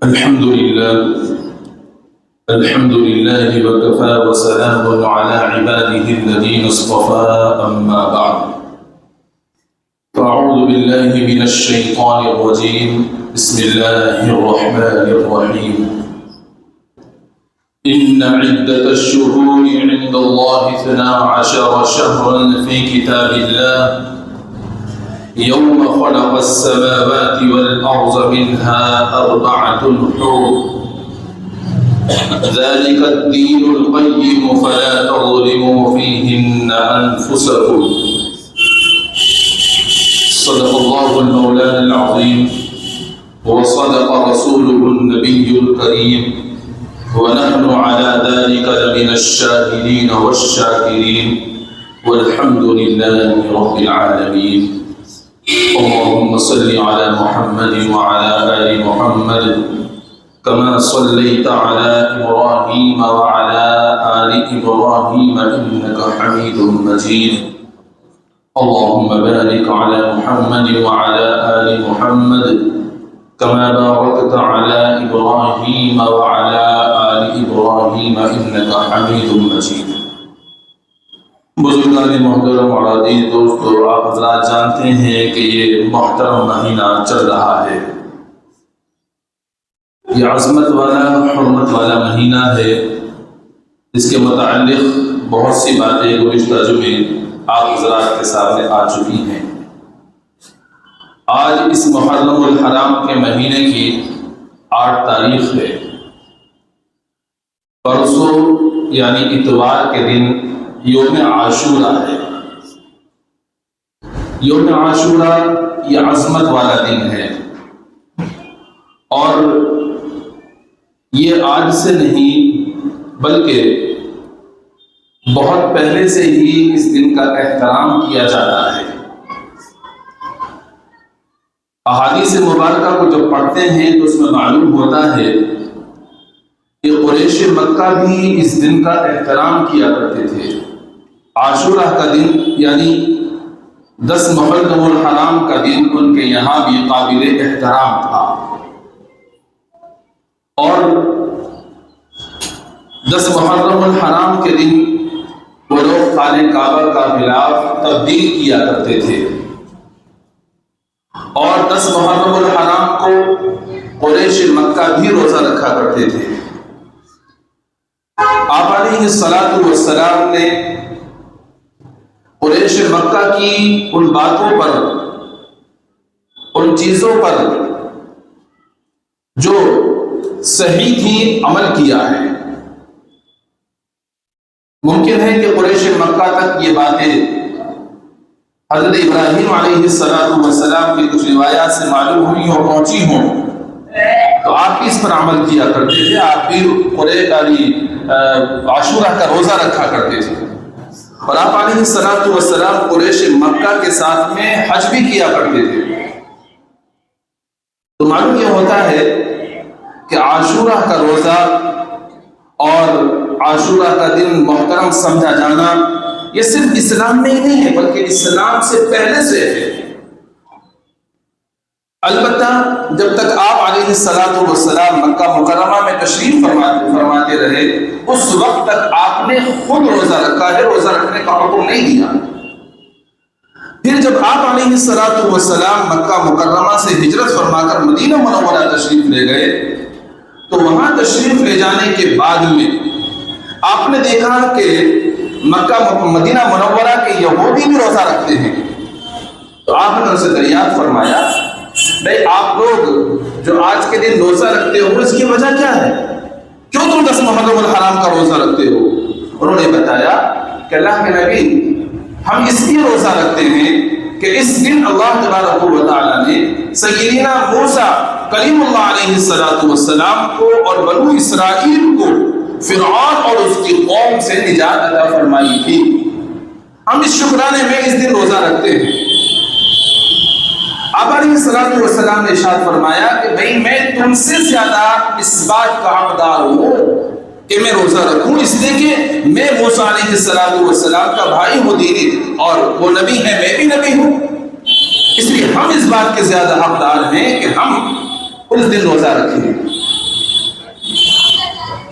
الحمد لله وكفى وسلام على عباده الذين اصطفى أما بعد فأعوذ بالله من الشيطان الرجيم بسم الله الرحمن الرحيم إن عدة الشهور عند الله 12 شهرا في كتاب الله يوم خلق السماوات والأرض منها 4 حرم ذلك الدين القيم فلا تظلموا فيهن أنفسكم صدق الله المولى العظيم وصدق رسوله النبي الكريم ونحن على ذلك لمن الشاهدين والشاكرين والحمد لله رب العالمين اللهم صل على محمد وعلى آل محمد كما صليت على إبراهيم وعلى آل إبراهيم إنك حميد مجيد اللهم بارك على محمد وعلى آل محمد كما باركت على إبراهيم وعلى آل إبراهيم إنك حميد مجيد بزرگان محترم اور عزیز دوستو، آپ حضرات جانتے ہیں کہ یہ محترم مہینہ چل رہا ہے، یہ عظمت والا حرمت والا مہینہ ہے، اس کے متعلق بہت سی باتیں گزشتہ جمعے آپ حضرات کے سامنے آ چکی ہیں۔ آج اس محرم الحرام کے مہینے کی 8 تاریخ ہے۔ پرسوں یعنی اتوار کے دن یوم عاشورہ ہے۔ یوم عاشورہ یہ عظمت والا دن ہے، اور یہ آج سے نہیں بلکہ بہت پہلے سے ہی اس دن کا احترام کیا جاتا ہے۔ احادیث مبارکہ کو جب پڑھتے ہیں تو اس میں معلوم ہوتا ہے کہ قریش مکہ بھی اس دن کا احترام کیا کرتے تھے۔ عاشورہ کا دن یعنی 10 محرم الحرام کا دن ان کے یہاں بھی قابل احترام تھا، اور 10 محرم الحرام کے دن وہ لوگ خانہ کعبہ کا غلاف تبدیل کیا کرتے تھے، اور 10 محرم الحرام کو قریش مکہ بھی روزہ رکھا کرتے تھے۔ آپ علیہ الصلوۃ والسلام نے قریش مکہ کی ان باتوں پر، ان چیزوں پر جو صحیح تھی عمل کیا ہے۔ ممکن ہے کہ قریش مکہ تک یہ باتیں حضرت ابراہیم علیہ السلام کی کچھ روایات سے معلوم ہوئی اور پہنچی ہوں، تو آپ بھی اس پر عمل کیا کرتے تھے، آپ بھی عاشورہ کا روزہ رکھا کرتے تھے، اور آپ علیہ السلام قریش مکہ کے ساتھ میں حج بھی کیا کرتے تھے۔ تو معلوم یہ ہوتا ہے کہ عاشورہ کا روزہ اور عاشورہ کا دن محترم سمجھا جانا یہ صرف اسلام میں ہی نہیں ہے بلکہ اسلام سے پہلے سے ہے۔ البتہ جب تک آپ علیہ السلام مکہ مکرمہ میں تشریف فرماتے رہے، اس وقت تک آپ نے خود روزہ رکھا ہے، روزہ رکھنے کا حکم نہیں دیا۔ پھر جب آپ علیہ السلام مکہ مکرمہ سے ہجرت فرما کر مدینہ منورہ تشریف لے گئے، تو وہاں تشریف لے جانے کے بعد میں آپ نے دیکھا کہ مدینہ منورہ کے یہودی بھی روزہ رکھتے ہیں، تو آپ نے ان سے دریافت فرمایا، بھئی آپ لوگ جو آج کے دن روزہ رکھتے ہو اس کی وجہ کیا ہے؟ کیوں تم 10 محرم الحرام کا روزہ رکھتے ہو؟ انہوں نے بتایا کہ اللہ کے نبی، ہم اس لیے روزہ رکھتے ہیں کہ اس دن اللہ تبارک و تعالیٰ نے سیدنا موسیٰ کلیم اللہ علیہ السلام کو اور بنو اسرائیل کو فرعون اور اس کی قوم سے نجات عطا فرمائی تھی۔ ہم اس شکرانے میں اس دن روزہ رکھتے ہیں۔ آپ علیہ السلام نے ارشاد فرمایا کہ بھئی میں تم سے زیادہ اس بات کا حقدار ہوں کہ میں روزہ رکھوں، اس لیے کہ میں موسیٰ علیہ السلام کا بھائی ہوں دینی، اور وہ نبی ہے، میں بھی نبی ہوں، اس لیے ہم اس بات کے زیادہ حقدار ہیں کہ ہم اس دن روزہ رکھیں۔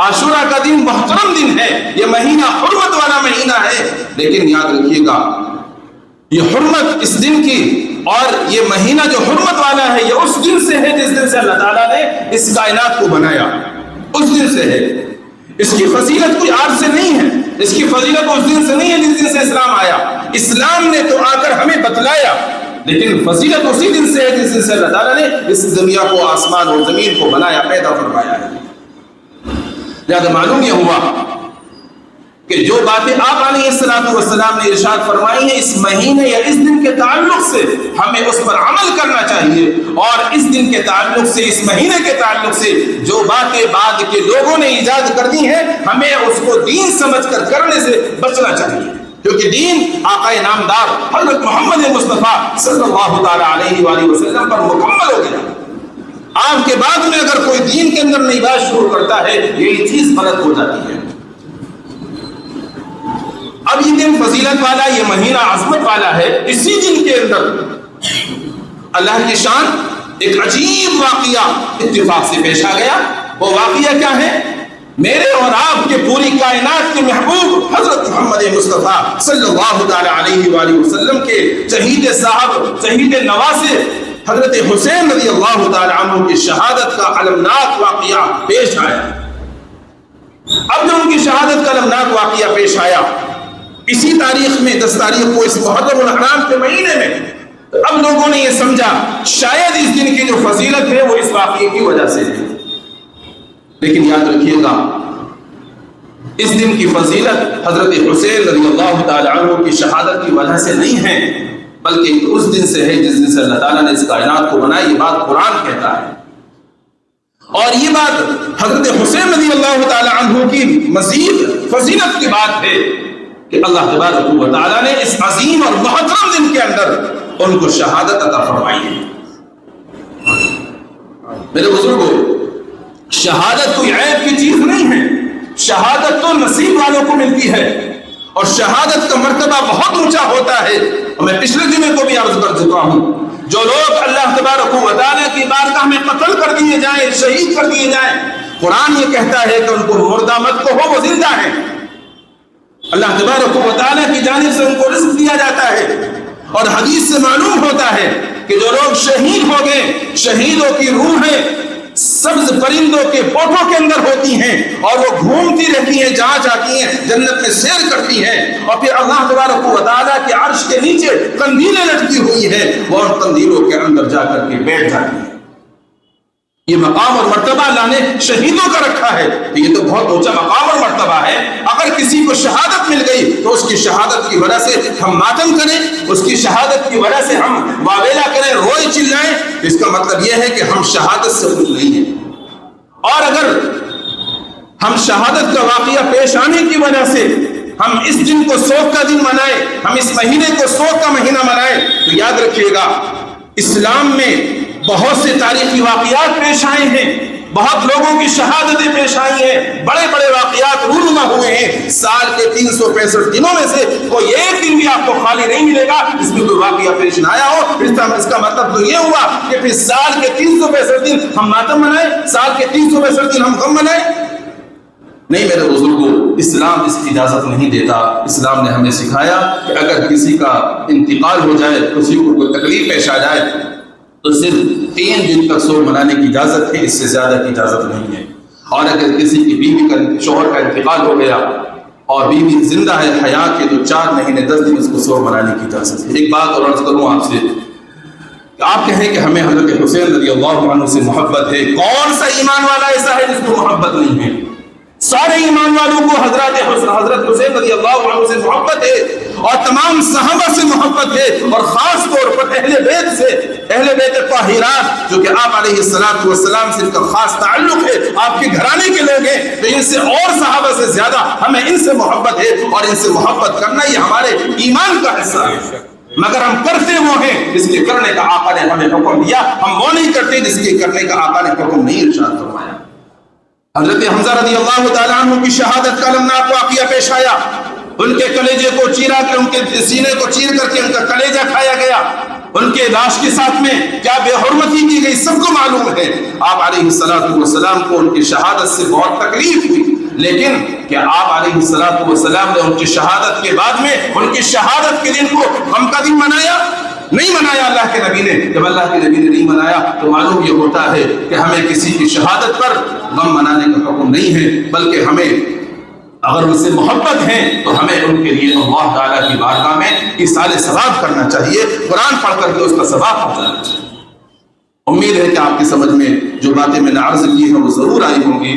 عاشورہ کا دن محترم دن ہے، یہ مہینہ حرمت والا مہینہ ہے، لیکن یاد رکھیے گا یہ حرمت اس دن کی اور یہ مہینہ جو حرمت والا ہے یہ اس دن سے ہے جس دن سے اللہ تعالیٰ نے اس کائنات کو بنایا، اس دن سے ہے۔ اس کی فضیلت کوئی آج سے نہیں ہے، اس کی فضیلت اس دن سے نہیں ہے جس دن سے اسلام آیا۔ اسلام نے تو آ کر ہمیں بتلایا، لیکن فضیلت اسی دن سے ہے جس دن سے اللہ تعالیٰ نے اس دنیا کو، آسمان اور زمین کو بنایا، پیدا فرمایا ہے۔ لہذا معلوم یہ ہوا کہ جو باتیں آپ علیہ السلام نے ارشاد فرمائی ہیں اس مہینے یا اس دن کے تعلق سے ہمیں اس پر عمل کرنا چاہیے، اور اس دن کے تعلق سے، اس مہینے کے تعلق سے جو باتیں بعد کے لوگوں نے ایجاد کر دی ہیں ہمیں اس کو دین سمجھ کر کرنے سے بچنا چاہیے، کیونکہ دین آقا نامدار حضرت محمد مصطفیٰ صلی اللہ تعالی علیہ وآلہ وسلم پر مکمل ہو گیا۔ آپ کے بعد میں اگر کوئی دین کے اندر نئی بات شروع کرتا ہے یہی چیز غلط ہو جاتی ہے۔ اب یہ دن فضیلت والا، یہ مہینہ عظمت والا ہے، اسی دن کے اندر اللہ کی شان ایک عجیب واقعہ اتفاق سے پیش آ گیا۔ وہ واقعہ کیا ہے؟ میرے اور آپ کے پوری کائنات کے محبوب حضرت محمد مصطفیٰ صلی اللہ تعالی علیہ وآلہ وسلم کے شہید صاحب، شہید نواسے حضرت حسین رضی اللہ تعالی عنہ کی شہادت کا المناک واقعہ پیش آیا۔ اب جو ان کی شہادت کا المناک واقعہ پیش آیا اسی تاریخ میں 10 تاریخ کو اس محرم الحرام کے مہینے میں، اب لوگوں نے یہ سمجھا شاید اس دن کی جو فضیلت ہے وہ اس واقعے کی وجہ سے ہے، لیکن یاد رکھیے گا اس دن کی فضیلت حضرت حسین رضی اللہ تعالی عنہ کی شہادت کی وجہ سے نہیں ہے، بلکہ اس دن سے ہے جس دن سے اللہ تعالیٰ نے اس کائنات کو بنایا۔ یہ بات قرآن کہتا ہے، اور یہ بات حضرت حسین رضی اللہ تعالی عنہ کی مزید فضیلت کی بات ہے کہ اللہ تبارک و تعالیٰ نے اس عظیم اور محترم دن کے اندر ان کو شہادت عطا فرمائی ہے۔ میرے بزرگوں، شہادت کوئی عیب کی چیز نہیں ہے، شہادت تو نصیب والوں کو ملتی ہے، اور شہادت کا مرتبہ بہت اونچا ہوتا ہے۔ میں پچھلے جمعے کو بھی عرض کر چکا ہوں، جو لوگ اللہ تبارک و تعالیٰ کی بارگاہ میں قتل کر دیے جائیں، شہید کر دیے جائیں، قرآن یہ کہتا ہے کہ ان کو مردہ مت کہو، وہ زندہ ہیں۔ اللہ تبارک و تعالیٰ کی جانب سے ان کو رزق دیا جاتا ہے، اور حدیث سے معلوم ہوتا ہے کہ جو لوگ شہید ہو گئے، شہیدوں کی روحیں سبز پرندوں کے پوٹوں کے اندر ہوتی ہیں، اور وہ گھومتی رہتی ہیں، جہاں جاتی ہیں جنت میں سیر کرتی ہیں، اور پھر اللہ تبارک و تعالیٰ کے عرش کے نیچے قندیلیں لٹکی ہوئی ہیں، وہ ان قندیلوں کے اندر جا کر کے بیٹھ جاتی ہیں۔ یہ مقام اور مرتبہ اللہ نے شہیدوں کا رکھا ہے، یہ تو بہت اونچا مقام اور مرتبہ ہے۔ اگر کسی کو شہادت مل گئی تو اس کی شہادت کی وجہ سے ہم ماتم کریں، اس کی شہادت کی وجہ سے ہم واویلا کریں، روئے چلائیں، اس کا مطلب یہ ہے کہ ہم شہادت سے خوش نہیں ہیں۔ اور اگر ہم شہادت کا واقعہ پیش آنے کی وجہ سے ہم اس دن کو سوگ کا دن منائیں، ہم اس مہینے کو سوگ کا مہینہ منائیں، تو یاد رکھیے گا اسلام میں بہت سے تاریخی واقعات پیش آئے ہیں، بہت لوگوں کی شہادتیں پیش آئی ہیں، بڑے بڑے واقعات رونما ہوئے ہیں۔ سال کے 365 دنوں میں سے کوئی ایک دن بھی آپ کو خالی نہیں ملے گا اس میں کوئی واقعہ پیش نہ آیا ہو۔ اس کا مطلب تو یہ ہوا کہ پھر سال کے 365 دن ہم ماتم منائیں، سال کے 365 دن ہم غم منائیں؟ نہیں میرے بزرگوں، اسلام اس کی اجازت نہیں دیتا۔ اسلام نے ہمیں سکھایا کہ اگر کسی کا انتقال ہو جائے، کسی کو کوئی تکلیف پیش آ جائے تو صرف 3 دن تک سوگ منانے کی اجازت ہے، اس سے زیادہ کی اجازت نہیں ہے۔ اور اگر کسی کی بیوی کا، شوہر کا انتقال ہو گیا اور بیوی زندہ ہے حیات کے، تو 4 مہینے 10 دن اس کو سوگ منانے کی اجازت ہے۔ ایک بات اور عرض کروں آپ سے کہ آپ کہیں کہ ہمیں حضرت حسین رضی اللہ عنہ سے محبت ہے، کون سا ایمان والا ایسا ہے جس کو محبت نہیں ہے؟ سارے ایمان والوں کو حضرت حسین رضی اللہ عنہ سے محبت ہے، اور تمام صحابہ سے محبت ہے، اور خاص طور پر اہل بیت سے، اہل بیت طاہرات جو کہ آپ علیہ السلام سے ان کا خاص تعلق ہے، آپ کے گھرانے کے لوگ ہیں، تو ان سے اور صحابہ سے زیادہ ہمیں ان سے محبت ہے، اور ان سے محبت کرنا یہ ہمارے ایمان کا حصہ ہے۔ مگر ہم کرتے وہ ہیں جس کے کرنے کا آقا نے ہمیں حکم دیا، ہم وہ نہیں کرتے جس کے کرنے کا آقا نے حکم نہیں ارشاد فرمایا۔ حضرت حمزہ رضی اللہ تعالیٰ عنہ کی شہادت کا المناک واقعہ پیش آیا، ان کے کلیجے کو چیرا کر، ان کے سینے کو چیر کر کے ان کا کلیجہ کھایا گیا، ان کے لاش کے ساتھ میں کیا بے حرمتی کی گئی سب کو معلوم ہے۔ آپ علیہ السلام کو ان کی شہادت سے بہت تکلیف ہوئی، لیکن کیا آپ علیہ الصلوۃ والسلام نے ان کی شہادت کے بعد میں ان کی شہادت کے دن کو غم کا دن منایا؟ نہیں منایا اللہ کے نبی نے۔ جب اللہ کے نبی نے نہیں منایا تو معلوم یہ ہوتا ہے کہ ہمیں کسی کی شہادت پر غم منانے کا حکم نہیں ہے، بلکہ ہمیں اگر ان سے محبت ہے تو ہمیں ان کے لیے اللہ تعالیٰ کی بارگاہ میں ایصال ثواب کرنا چاہیے، قرآن پڑھ کر کے اس کا ثواب پہنچانا چاہیے۔ امید ہے کہ آپ کی سمجھ میں جو باتیں میں نے عرض کی ہیں وہ ضرور آئی ہوں گی۔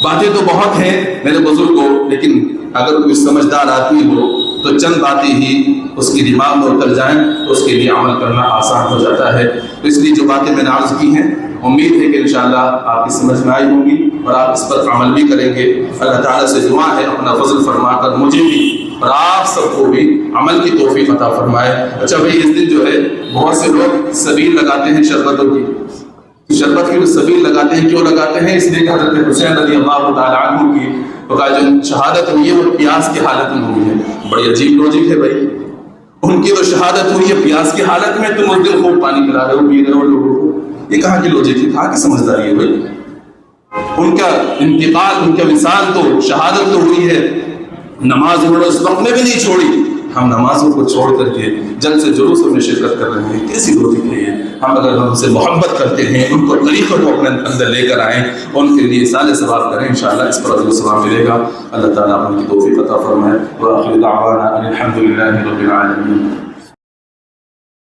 باتیں تو بہت ہیں میرے بزرگوں، لیکن اگر کوئی سمجھدار آدمی ہو تو چند باتیں ہی اس کی دماغ میں اتر جائیں تو اس کے لیے عمل کرنا آسان ہو جاتا ہے۔ تو اس لیے جو باتیں میں نے عرض کی ہیں امید ہے کہ انشاءاللہ آپ کی سمجھ میں آئی ہوں گی اور آپ اس پر عمل بھی کریں گے۔ اللہ تعالیٰ سے دعا ہے اپنا فضل فرما کر مجھے بھی اور آپ سب کو بھی عمل کی توفیق عطا فرمائے۔ اچھا بھائی، اس دن جو ہے بہت سے لوگ سبیل لگاتے ہیں شربتوں کی، شربت کی سبیل لگاتے ہیں، کیوں لگاتے ہیں؟ اس لیے کہ حضرت حسین رضی اللہ تعالیٰ عنہ کی جو شہادت ہوئی ہے وہ پیاس کی حالت میں ہوئی ہے۔ بڑی عجیب لوجک ہے بھائی، ان کی تو شہادت ہوئی ہے پیاس کی حالت میں، تم اس دن خوب پانی پلا رہے ہو، پی رہے ہو لوگوں کو، یہ کہاں کی لوجک ہے، کہاں کی سمجھداری ہے بھائی؟ ان کا انتقال، ان کا وصال تو شہادت تو ہوئی ہے، نماز انہوں نے اس وقت میں بھی نہیں چھوڑی، ہم نمازوں کو چھوڑ کر کے جلد سے جلوسوں میں شرکت کر رہے ہیں، کیسی لوجک ہے یہ؟ ہم اگر ان سے محبت کرتے ہیں، ان کو طریقوں کو اپنے اندر لے کر آئیں، ان کے لیے ایصال ثواب کریں، انشاءاللہ اس پر اجر و ثواب ملے گا۔ اللہ تعالیٰ اپنی توفیق عطا فرمائے۔ وآخر دعوانا ان الحمد للہ رب العالمین۔